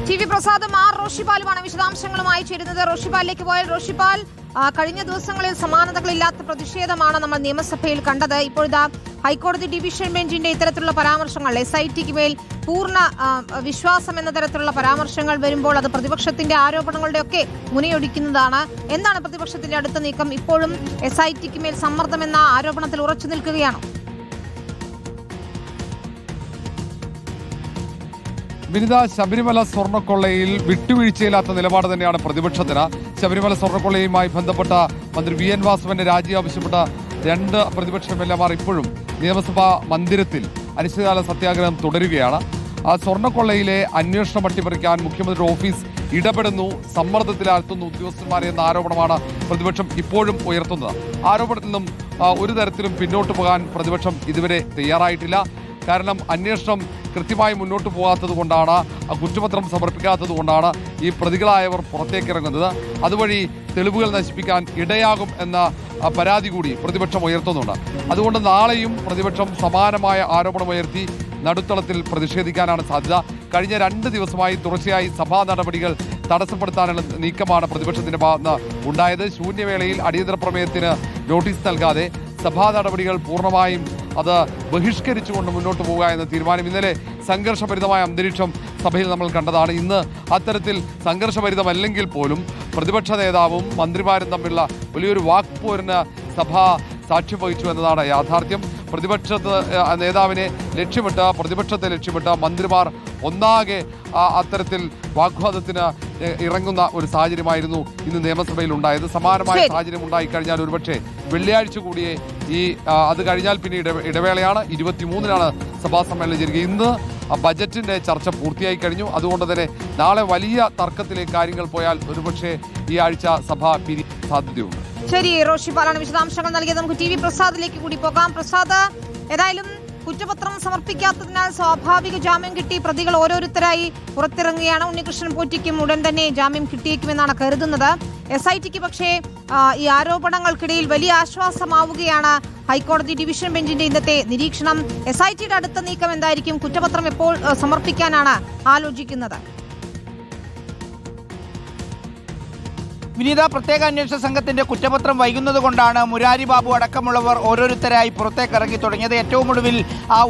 T V പ്രസാദും R റോഷിപാലുമാണ് വിശദാംശങ്ങളുമായി ചേരുന്നത്. റോഷിപാലിലേക്ക് പോയാൽ റോഷിപാൽ, കഴിഞ്ഞ ദിവസങ്ങളിൽ സമാനതകളില്ലാത്ത പ്രതിഷേധമാണ് നമ്മൾ നിയമസഭയിൽ കണ്ടത്. ഇപ്പോഴത്തെ ഹൈക്കോടതി ഡിവിഷൻ ബെഞ്ചിന്റെ ഇത്തരത്തിലുള്ള പരാമർശങ്ങൾ, SITക്ക് മേൽ പൂർണ്ണ വിശ്വാസം എന്ന തരത്തിലുള്ള പരാമർശങ്ങൾ വരുമ്പോൾ അത് പ്രതിപക്ഷത്തിന്റെ ആരോപണങ്ങളുടെ ഒക്കെ മുനയൊടിക്കുന്നതാണ്. എന്താണ് പ്രതിപക്ഷത്തിന്റെ അടുത്ത നീക്കം? ഇപ്പോഴും SITക്ക് മേൽ സമ്മർദ്ദം എന്ന ആരോപണത്തിൽ ഉറച്ചു നിൽക്കുകയാണോ? വിനിത, ശബരിമല സ്വർണ്ണക്കൊള്ളയിൽ വിട്ടുവീഴ്ചയില്ലാത്ത നിലപാട് തന്നെയാണ് പ്രതിപക്ഷത്തിന്. ശബരിമല സ്വർണ്ണക്കൊള്ളയുമായി ബന്ധപ്പെട്ട മന്ത്രി VN വാസവന്റെ രാജി ആവശ്യപ്പെട്ട 2 പ്രതിപക്ഷ MLA മാർ ഇപ്പോഴും നിയമസഭാ മന്ദിരത്തിൽ അനിശ്ചിതകാല സത്യാഗ്രഹം തുടരുകയാണ്. ആ സ്വർണ്ണക്കൊള്ളയിലെ അന്വേഷണം അട്ടിമറിക്കാൻ മുഖ്യമന്ത്രി ഓഫീസ് ഇടപെടുന്നു, സമ്മർദ്ദത്തിലാഴ്ത്തുന്നു ഉദ്യോഗസ്ഥന്മാരെ എന്ന ആരോപണമാണ് പ്രതിപക്ഷം ഇപ്പോഴും ഉയർത്തുന്നത്. ആരോപണത്തിൽ നിന്നും ഒരു തരത്തിലും പിന്നോട്ട് പോകാൻ പ്രതിപക്ഷം ഇതുവരെ തയ്യാറായിട്ടില്ല. കാരണം അന്വേഷണം കൃത്യമായി മുന്നോട്ട് പോകാത്തത് കൊണ്ടാണ്, കുറ്റപത്രം സമർപ്പിക്കാത്തത് കൊണ്ടാണ് ഈ പ്രതികളായവർ പുറത്തേക്കിറങ്ങുന്നത്. അതുവഴി തെളിവുകൾ നശിപ്പിക്കാൻ ഇടയാകും എന്ന പരാതി കൂടി പ്രതിപക്ഷം ഉയർത്തുന്നുണ്ട്. അതുകൊണ്ട് നാളെയും പ്രതിപക്ഷം സമാനമായ ആരോപണമുയർത്തി നടുത്തളത്തിൽ പ്രതിഷേധിക്കാനാണ് സാധ്യത. കഴിഞ്ഞ 2 ദിവസമായി തുടർച്ചയായി സഭാ നടപടികൾ തടസ്സപ്പെടുത്താനുള്ള നീക്കമാണ് പ്രതിപക്ഷത്തിന്റെ ഭാഗത്ത് ഉണ്ടായത്. ശൂന്യവേളയിൽ അടിയന്തര പ്രമേയത്തിന് നോട്ടീസ് നൽകാതെ സഭാ നടപടികൾ പൂർണ്ണമായും അത് ബഹിഷ്കരിച്ചുകൊണ്ട് മുന്നോട്ട് പോകുക എന്ന തീരുമാനം. ഇന്നലെ സംഘർഷഭരിതമായ അന്തരീക്ഷം സഭയിൽ നമ്മൾ കണ്ടതാണ്. ഇന്ന് അത്തരത്തിൽ സംഘർഷഭരിതമല്ലെങ്കിൽ പോലും പ്രതിപക്ഷ നേതാവും മന്ത്രിമാരും തമ്മിലുള്ള വലിയൊരു വാക്പോരിന് സഭ സാക്ഷ്യം വഹിച്ചു എന്നതാണ് യാഥാർത്ഥ്യം. നേതാവിനെ ലക്ഷ്യമിട്ട്, പ്രതിപക്ഷത്തെ ലക്ഷ്യമിട്ട് മന്ത്രിമാർ ഒന്നാകെ അത്തരത്തിൽ വാഗ്വാദത്തിന് ഇറങ്ങുന്ന ഒരു സാഹചര്യമായിരുന്നു ഇന്ന് നിയമസഭയിൽ ഉണ്ടായത്. സമാനമായ സാഹചര്യം ഉണ്ടായിക്കഴിഞ്ഞാൽ ഒരുപക്ഷെ വെള്ളിയാഴ്ച കൂടിയേ അത് കഴിഞ്ഞാൽ പിന്നെ ഇടവേളയാണ്. 23-നാണ് സഭാ സമ്മേളനം ചേരുക. ഇന്ന് ബജറ്റിന്റെ ചർച്ച പൂർത്തിയായി കഴിഞ്ഞു. അതുകൊണ്ട് തന്നെ നാളെ വലിയ തർക്കത്തിലേക്ക് കാര്യങ്ങൾ പോയാൽ ഒരുപക്ഷെ ഈ ആഴ്ച സഭ പിരിയാൻ സാധ്യതയുണ്ട്. ശരി, റോഷിപാലാണ് വിശദാംശങ്ങൾ നൽകിയത്. നമുക്ക് ടി വി പ്രസാദിലേക്ക് കൂടി പോകാം. പ്രസാദ്, ഏതായാലും കുറ്റപത്രം സമർപ്പിക്കാത്തതിനാൽ സ്വാഭാവിക ജാമ്യം കിട്ടി പ്രതികൾ ഓരോരുത്തരായി പുറത്തിറങ്ങുകയാണ്. ഉണ്ണികൃഷ്ണൻ പോറ്റിക്കും ഉടൻ തന്നെ ജാമ്യം കിട്ടിയേക്കുമെന്നാണ് കരുതുന്നത്. SITക്ക് പക്ഷേ ഈ ആരോപണങ്ങൾക്കിടയിൽ വലിയ ആശ്വാസമാവുകയാണ് ഹൈക്കോടതി ഡിവിഷൻ ബെഞ്ചിന്റെ ഇന്നത്തെ നിരീക്ഷണം. SITയുടെ അടുത്ത നീക്കം എന്തായിരിക്കും? കുറ്റപത്രം എപ്പോൾ സമർപ്പിക്കാനാണ് ആലോചിക്കുന്നത്? വിനീത, പ്രത്യേക അന്വേഷണ സംഘത്തിന്റെ കുറ്റപത്രം വൈകുന്നത് കൊണ്ടാണ് മുരാരി ബാബു അടക്കമുള്ളവർ ഓരോരുത്തരായി പുറത്തേക്ക് ഇറങ്ങി തുടങ്ങിയത്. ഏറ്റവും ഒടുവിൽ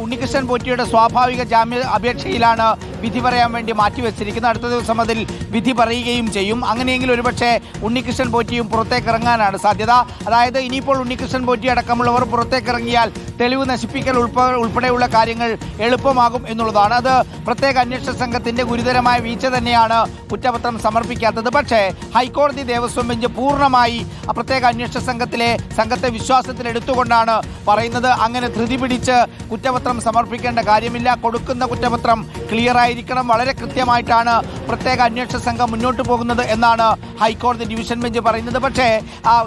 ഉണ്ണികൃഷ്ണൻ പോറ്റിയുടെ സ്വാഭാവിക ജാമ്യ അപേക്ഷയിലാണ് വിധി പറയാൻ വേണ്ടി മാറ്റിവെച്ചിരിക്കുന്നത്. അടുത്ത ദിവസം അതിൽ വിധി പറയുകയും ചെയ്യും. അങ്ങനെയെങ്കിൽ ഒരുപക്ഷെ ഉണ്ണികൃഷ്ണൻ പോറ്റിയും പുറത്തേക്ക് ഇറങ്ങാനാണ് സാധ്യത. അതായത് ഇനിയിപ്പോൾ ഉണ്ണികൃഷ്ണൻ പോറ്റി അടക്കമുള്ളവർ പുറത്തേക്ക് ഇറങ്ങിയാൽ തെളിവ് നശിപ്പിക്കൽ ഉൾപ്പെടെയുള്ള കാര്യങ്ങൾ എളുപ്പമാകും എന്നുള്ളതാണ്. അത് പ്രത്യേക അന്വേഷണ സംഘത്തിന്റെ ഗുരുതരമായ വീഴ്ച തന്നെയാണ് കുറ്റപത്രം സമർപ്പിക്കാത്തത്. പക്ഷേ ഹൈക്കോടതി ദേവസ്വം ബെഞ്ച് പൂർണ്ണമായി പ്രത്യേക അന്വേഷണ സംഘത്തെ വിശ്വാസത്തിലെടുത്തുകൊണ്ടാണ് പറയുന്നത്. അങ്ങനെ ധൃതി പിടിച്ച് കുറ്റപത്രം സമർപ്പിക്കേണ്ട കാര്യമില്ല. കൊടുക്കുന്ന കുറ്റപത്രം ക്ലിയർ ആയിരിക്കണം. വളരെ കൃത്യമായിട്ടാണ് പ്രത്യേക അന്വേഷണ സംഘം മുന്നോട്ട് പോകുന്നത് എന്നാണ് ഹൈക്കോടതി ഡിവിഷൻ ബെഞ്ച് പറയുന്നത്. പക്ഷേ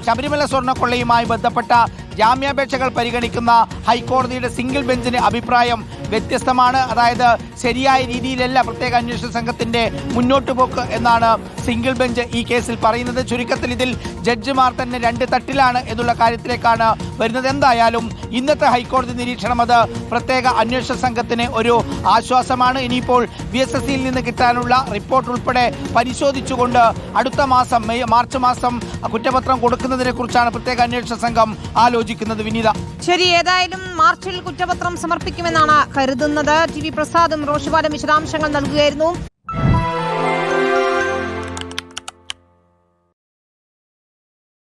ശബരിമല സ്വർണ്ണക്കൊള്ളയുമായി ബന്ധപ്പെട്ട ജാമ്യാപേക്ഷകൾ പരിഗണിക്കുന്ന ഹൈക്കോടതിയുടെ സിംഗിൾ ബെഞ്ചിന് അഭിപ്രായം വ്യത്യസ്തമാണ്. അതായത് ശരിയായ രീതിയിലല്ല പ്രത്യേക അന്വേഷണ സംഘത്തിന്റെ മുന്നോട്ട് പോക്ക് എന്നാണ് സിംഗിൾ ബെഞ്ച് ഈ കേസിൽ പറയുന്നത്. ചുരുക്കത്തിൽ ഇതിൽ ജഡ്ജിമാർ തന്നെ 2 തട്ടിലാണ് എന്നുള്ള കാര്യത്തിലേക്കാണ് വരുന്നത്. എന്തായാലും ഇന്നത്തെ ഹൈക്കോടതി നിരീക്ഷണം അത് പ്രത്യേക അന്വേഷണ സംഘത്തിന് ഒരു ആശ്വാസമാണ്. ഇനിയിപ്പോൾ VSSCയിൽ നിന്ന് കിട്ടാനുള്ള റിപ്പോർട്ട് ഉൾപ്പെടെ പരിശോധിച്ചുകൊണ്ട് അടുത്ത മാസം മാർച്ച് മാസം കുറ്റപത്രം കൊടുക്കുന്നതിനെ കുറിച്ചാണ് പ്രത്യേക അന്വേഷണ സംഘം ആലോചിക്കുന്നത്. വിനീത, ശരി, ഏതായാലും മാർച്ചിൽ കുറ്റപത്രം സമർപ്പിക്കുമെന്നാണ് കരുതുന്നത്. ടി വി പ്രസാദും റോഷിപാലും വിശദാംശങ്ങൾ നൽകുകയായിരുന്നു.